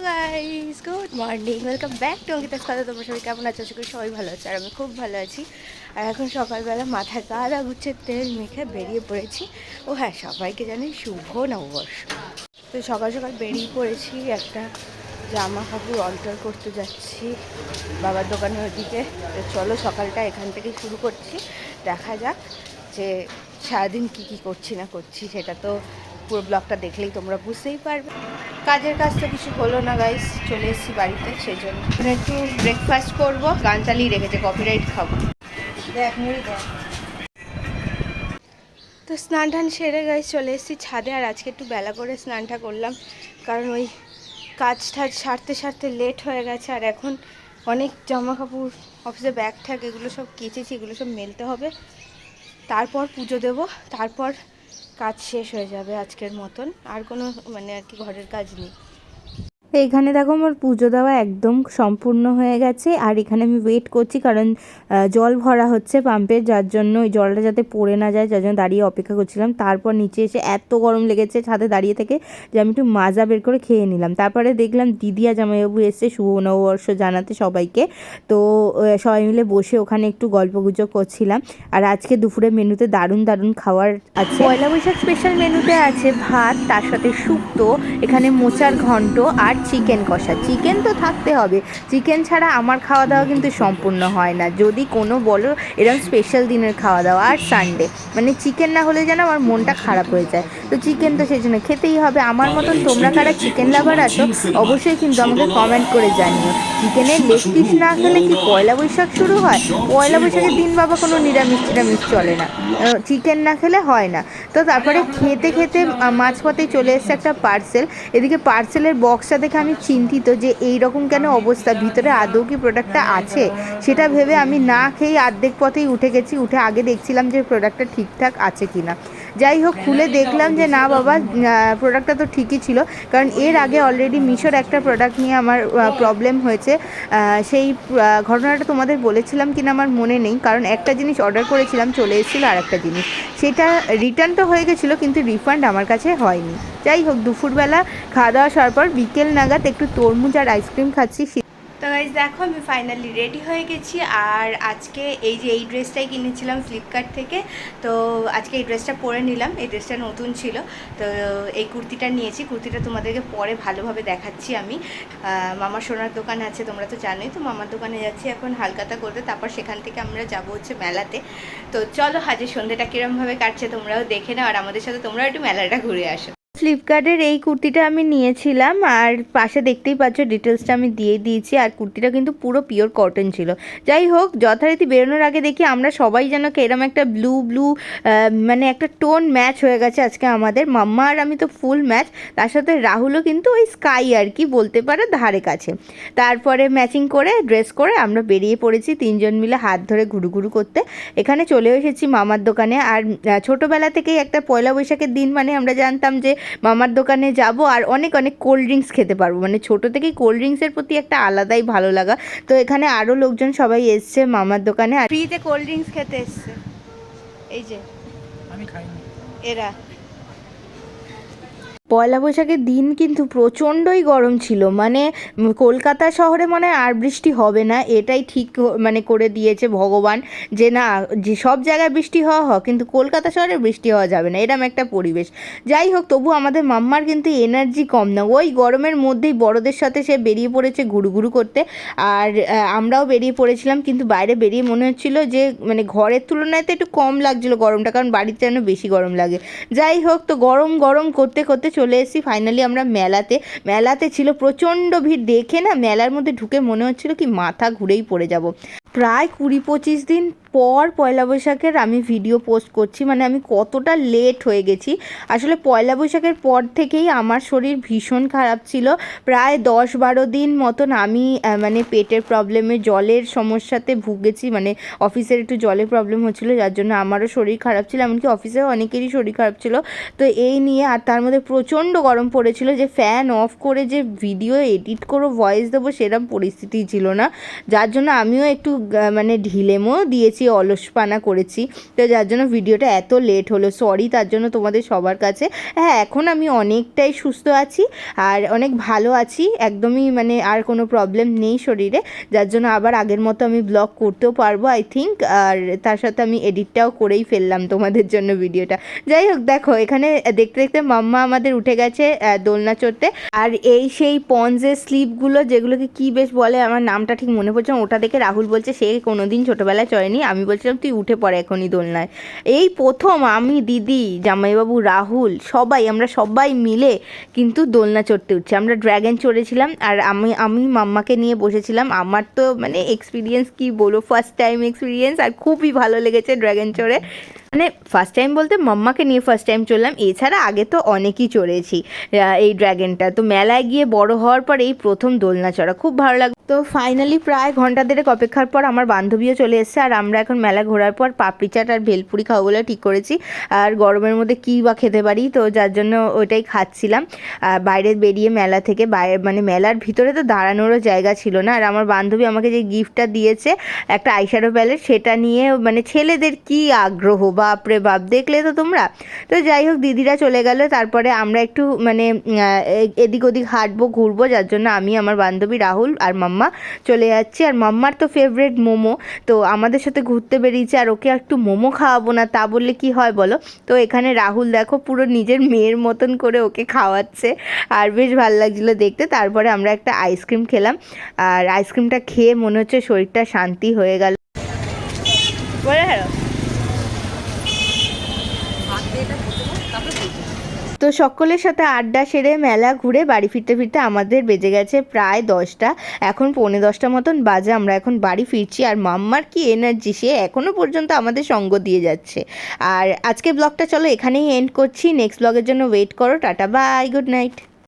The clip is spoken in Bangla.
Guys, good morning, welcome back to Ankita's কথা। তোমরা সবাই কেমন আছো? আশা করি সবাই ভালো আছে, আর আমি খুব ভালো আছি। আর এখন সকালবেলা মাথায় গাদা গুচ্ছে তেল মেখে বেরিয়ে পড়েছি। ও হ্যাঁ, সবাইকে জানি শুভ নববর্ষ। তো সকাল সকাল বেরিয়ে পড়েছি, একটা জামা কাপড় অল্টার করতে যাচ্ছি বাবার দোকানের ওদিকে। তো চলো সকালটা এখান থেকেই শুরু করছি, দেখা যাক যে সারাদিন কী করছি না করছি। সেটা তো পুরো ব্লগটা দেখলেই তোমরা বুঝতেই পারবে। কাজের কাজ তো কিছু হলো না গাইস, চলে এসেছি বাড়িতে, সেই জন্য একটু ব্রেকফাস্ট করবো। গান চালিয়ে রেখেছে, কপিরাইট খাবো। দেখ মুড়ি দেখ। তো স্নান টান সেরে গাইস চলে এসেছি ছাদে। আর আজকে একটু বেলা করে স্নানটা করলাম, কারণ ওই কাজ টাজ সারতে সারতে লেট হয়ে গেছে। আর এখন অনেক জামা কাপড়, অফিসে ব্যাগ ঠ্যাগ এগুলো সব কেচেছি, এগুলো সব মেলতে হবে। তারপর পুজো দেব, তারপর কাজ শেষ হয়ে যাবে আজকের মতন। আর কোনো আর কি ঘরের কাজ নেই। এইখানে দেখো আমার পুজো দেওয়া একদম সম্পূর্ণ হয়ে গেছে। আর এখানে আমি ওয়েট করছি, কারণ জল ভরা হচ্ছে পাম্পের, যার জন্য ওই জলটা যাতে পড়ে না যায়, যার জন্য দাঁড়িয়ে অপেক্ষা করছিলাম। তারপর নিচে এসে এত গরম লেগেছে ছাদে দাঁড়িয়ে থেকে যে আমি একটু মাজা বের করে খেয়ে নিলাম। তারপরে দেখলাম দিদি আর জামাইবাবু এসছে শুভ নববর্ষ জানাতে সবাইকে। তো সবাই মিলে বসে ওখানে একটু গল্পগুজব করছিলাম। আর আজকে দুপুরে মেনুতে দারুণ দারুণ খাবার আছে। পয়লা বৈশাখ স্পেশাল মেনুতে আছে ভাত, তার সাথে শুক্তো, এখানে মোচার ঘন্ট আর চিকেন কষা। চিকেন তো থাকতে হবে, চিকেন ছাড়া আমার খাওয়া দাওয়া কিন্তু সম্পূর্ণ হয় না। যদি কোনো বলো এরকম স্পেশাল দিনের খাওয়া দাওয়া, আর সানডে চিকেন না হলে যেন আমার মনটা খারাপ হয়ে যায়। তো চিকেন তো সেই জন্য খেতেই হবে। আমার মতন তোমরা কারা চিকেন লাভার আছো অবশ্যই কিন্তু আমাকে কমেন্ট করে জানিও। চিকেনের লেগ পিস না খেলে কি পয়লা বৈশাখ শুরু হয়? পয়লা বৈশাখের দিন বাবা কোনো নিরামিষ টিরামিষ চলে না, চিকেন না খেলে হয় না। তো তারপরে খেতে খেতে মাঝপথে চলে এসছে একটা পার্সেল। এদিকে পার্সেলের বক্সটা দেখে আমি চিন্তিত যে এই রকম কেন অবস্থা, ভিতরে আদৌ কি প্রোডাক্টটা আছে সেটা ভেবে আমি না খেয়েই অর্ধেক পথেই উঠে গেছি। উঠে আগে দেখছিলাম যে প্রোডাক্টটা ঠিকঠাক আছে কি না। যাই হোক, খুলে দেখলাম যে না বাবা, প্রোডাক্টটা তো ঠিকই ছিল। কারণ এর আগে অলরেডি মিশোর একটা প্রোডাক্ট নিয়ে আমার প্রবলেম হয়েছে। সেই ঘটনাটা তোমাদের বলেছিলাম কিনা আমার মনে নেই, কারণ একটা জিনিস অর্ডার করেছিলাম, চলে এসেছিলো আর একটা জিনিস। সেটা রিটার্ন তো হয়ে গেছিলো, কিন্তু রিফান্ড আমার কাছে হয়নি। যাই হোক, দুপুরবেলা খাওয়া দাওয়া সারার পর বিকেল নাগাদ একটু তরমুজ আর আইসক্রিম খাচ্ছি। তো গাইজ দেখো, আমি ফাইনালি রেডি হয়ে গেছি। আর আজকে এই যে এই ড্রেসটাই কিনেছিলাম ফ্লিপকার্ট থেকে, তো আজকে এই ড্রেসটা পরে নিলাম। এই ড্রেসটা নতুন ছিল, তো এই কুর্তিটা নিয়েছি। কুর্তিটা তোমাদেরকে পরে ভালোভাবে দেখাচ্ছি আমি। মামার সোনার দোকান আছে, তোমরা তো জানোই। তো মামার দোকানে যাচ্ছি এখন হালখাতা করতে, তারপর সেখান থেকে আমরা যাবো হচ্ছে মেলাতে। তো চলো আজকে সন্ধ্যেটা কীরমভাবে কাটছে তোমরাও দেখে নাও, আর আমাদের সাথে তোমরাও একটু মেলাটা ঘুরে আসো। ফ্লিপকার্টের এই কুর্তিটা আমি নিয়েছিলাম, আর পাশে দেখতেই পাচ্ছ ডিটেলসটা আমি দিয়ে দিয়েছি। আর কুর্তিটা কিন্তু পুরো পিওর কটন ছিল। যাই হোক, যথারীতি বেরোনোর আগে দেখি আমরা সবাই যেন এরম একটা ব্লু ব্লু একটা টোন ম্যাচ হয়ে গেছে আজকে আমাদের। মাম্মা আর আমি তো ফুল ম্যাচ, তার সাথে রাহুলও কিন্তু ওই স্কাই আর কি বলতে পারো ধারে কাছে। তারপরে ম্যাচিং করে ড্রেস করে আমরা বেরিয়ে পড়েছি তিনজন মিলে হাত ধরে ঘুরু ঘুরু করতে। এখানে চলে এসেছি মামার দোকানে। আর ছোটোবেলা থেকেই একটা পয়লা বৈশাখের দিন আমরা জানতাম যে মামার দোকানে যাব আর অনেক অনেক কোল্ড ড্রিঙ্কস খেতে পারবো। ছোটো থেকেই কোল্ড ড্রিঙ্কসের প্রতি একটা আলাদাই ভালো লাগা। তো এখানে আরও লোকজন সবাই এসছে মামার দোকানে, আর ফ্রিতে কোল্ড ড্রিঙ্কস খেতে এসছে। এই যে আমি খাইনি, এরা। পয়লা বৈশাখের দিন কিন্তু প্রচণ্ডই গরম ছিল। কলকাতা শহরে আর বৃষ্টি হবে না, এটাই ঠিক করে দিয়েছে ভগবান, যে না, যে সব জায়গায় বৃষ্টি হওয়া কিন্তু কলকাতা শহরে বৃষ্টি হওয়া যাবে না, এরম একটা পরিবেশ। যাই হোক, তবু আমাদের মাম্মার কিন্তু এনার্জি কম না। ওই গরমের মধ্যেই বড়দের সাথে সে বেরিয়ে পড়েছে ঘুরু ঘুরু করতে। আর আমরাও বেরিয়ে পড়েছিলাম, কিন্তু বাইরে বেরিয়ে মনে হচ্ছিল যে ঘরের তুলনায় তো একটু কম লাগছিলো গরমটা, কারণ বাড়িতে যেন বেশি গরম লাগে। যাই হোক, তো গরম গরম করতে করতে চলে এসেছি ফাইনালি আমরা মেলাতে। মেলাতে ছিল প্রচণ্ড ভিড়, দেখে না মেলার মধ্যে ঢুকে মনে হচ্ছিল কি মাথা ঘুরেই পড়ে যাব। প্রায় 20-25 দিন পর পয়লা বৈশাখের আমি ভিডিও পোস্ট করছি। আমি কতটা লেট হয়ে গেছি। আসলে পয়লা বৈশাখের পর থেকেই আমার শরীর ভীষণ খারাপ ছিল। প্রায় 10-12 দিন মতন আমি পেটের প্রবলেমে, জলের সমস্যাতে ভুগেছি। অফিসের একটু জলের প্রবলেম হচ্ছিলো, যার জন্য আমারও শরীর খারাপ ছিল, এমনকি অফিসেও অনেকেরই শরীর খারাপ ছিল। তো এই নিয়ে, আর তার মধ্যে প্রচণ্ড গরম পড়েছিল, যে ফ্যান অফ করে যে ভিডিও এডিট করবো, ভয়েস দেবো, সেরকম পরিস্থিতিই ছিল না। যার জন্য আমিও একটু ঢিলেমও দিয়েছি করেছি, অলসপানা করেছি, তো যার জন্য ভিডিওটা এত লেট হলো। সরি তার জন্য তোমাদের সবার কাছে। হ্যাঁ, এখন আমি অনেকটাই সুস্থ আছি আর অনেক ভালো আছি, একদমই মানে আর কোনো প্রবলেম নেই শরীরে, যার জন্য আবার আগের মতো আমি ব্লগ করতেও পারবো আই থিঙ্ক। আর তার সাথে আমি এডিটটাও করেই ফেললাম তোমাদের জন্য ভিডিওটা। যাই হোক, দেখো এখানে দেখতে দেখতে মাম্মা আমাদের উঠে গেছে দোলনা চড়তে। আর এই সেই পন্সের স্লিপগুলো, যেগুলোকে কি বেশ বলে, আমার নামটা ঠিক মনে পড়ছে না, ওটা দেখে রাহুল বলছে সে কোনোদিন ছোটোবেলায় চড়েনি। আমি বলছিলাম তুই উঠে পড়ে এখনই দোলনায়। এই প্রথম আমি, দিদি, জামাইবাবু, রাহুল, আমরা সবাই মিলে কিন্তু দোলনা চড়তে উঠছি। আমরা ড্র্যাগন চড়েছিলাম আর আমি মাম্মাকে নিয়ে বসেছিলাম। আমার তো মানে এক্সপিরিয়েন্স কি বলবো, ফার্স্ট টাইম এক্সপিরিয়েন্স, আর খুবই ভালো লেগেছে ড্র্যাগন চড়ে। মানে ফার্স্ট টাইম বলতে মাম্মাকে নিয়ে ফার্স্ট টাইম চড়লাম, এছাড়া আগে তো অনেকই চড়েছি এই ড্র্যাগনটা। তো মেলায় গিয়ে বড় হওয়ার পর এই প্রথম দোলনা চড়া, খুব ভালো লাগে। তো ফাইনালি প্রায় ঘন্টা দেড়েক অপেক্ষার পর আমার বান্ধবীও চলে এসেছে, আর আমরা এখন মেলা ঘোরার পর পাপড়ি চাট আর ভেলপুরি খাবো বলে ঠিক করেছি। আর গরমের মধ্যে কী বা খেতে পারি, তো যার জন্য ওইটাই খাচ্ছিলাম। বাইরে বেরিয়ে মেলা থেকে মানে মেলার ভিতরে তো দাঁড়ানোরও জায়গা ছিল না। আর আমার বান্ধবী আমাকে যে গিফটটা দিয়েছে, একটা আইশ্যাডো প্যালেট, সেটা নিয়ে মানে ছেলেদের কি আগ্রহ, বাপরে বাপ, দেখলে তো তোমরা। তো যাই হোক, দিদিরা চলে গেল, তারপরে আমরা একটু মানে এদিক ওদিক হাঁটবো, ঘুরবো, যার জন্য আমি, আমার বান্ধবী, রাহুল আর মাম্মা চলে যাচ্ছি। আর মাম্মার তো ফেভারিট মোমো, তো আমাদের সাথে ঘুরতে বেরিয়েছে, আর ওকে একটু মোমো খাওয়াবো না তা বললে কি হয় বলো। তো এখানে রাহুল দেখো পুরো নিজের মেয়ের মতন করে ওকে খাওয়াচ্ছে, আর বেশ ভালো লাগছিলো দেখতে। তারপরে আমরা একটা আইসক্রিম খেলাম, আর আইসক্রিমটা খেয়ে মনে হচ্ছে শরীরটা শান্তি হয়ে গেল। তো সকলের সাথে আড্ডা সেরে মেলা ঘুরে বাড়ি ফিরতে ফিরতে আমাদের বেজে গেছে প্রায় 10টা, এখন 10:45 মতন বাজে। আমরা এখন বাড়ি ফিরছি, আর মাম্মার কি এনার্জি, সে এখনও পর্যন্ত আমাদের সঙ্গ দিয়ে যাচ্ছে। আর আজকে ব্লগটা চলো এখানেই এন্ড করছি, নেক্সট ব্লগের জন্য ওয়েট করো। Tata, bye, good night.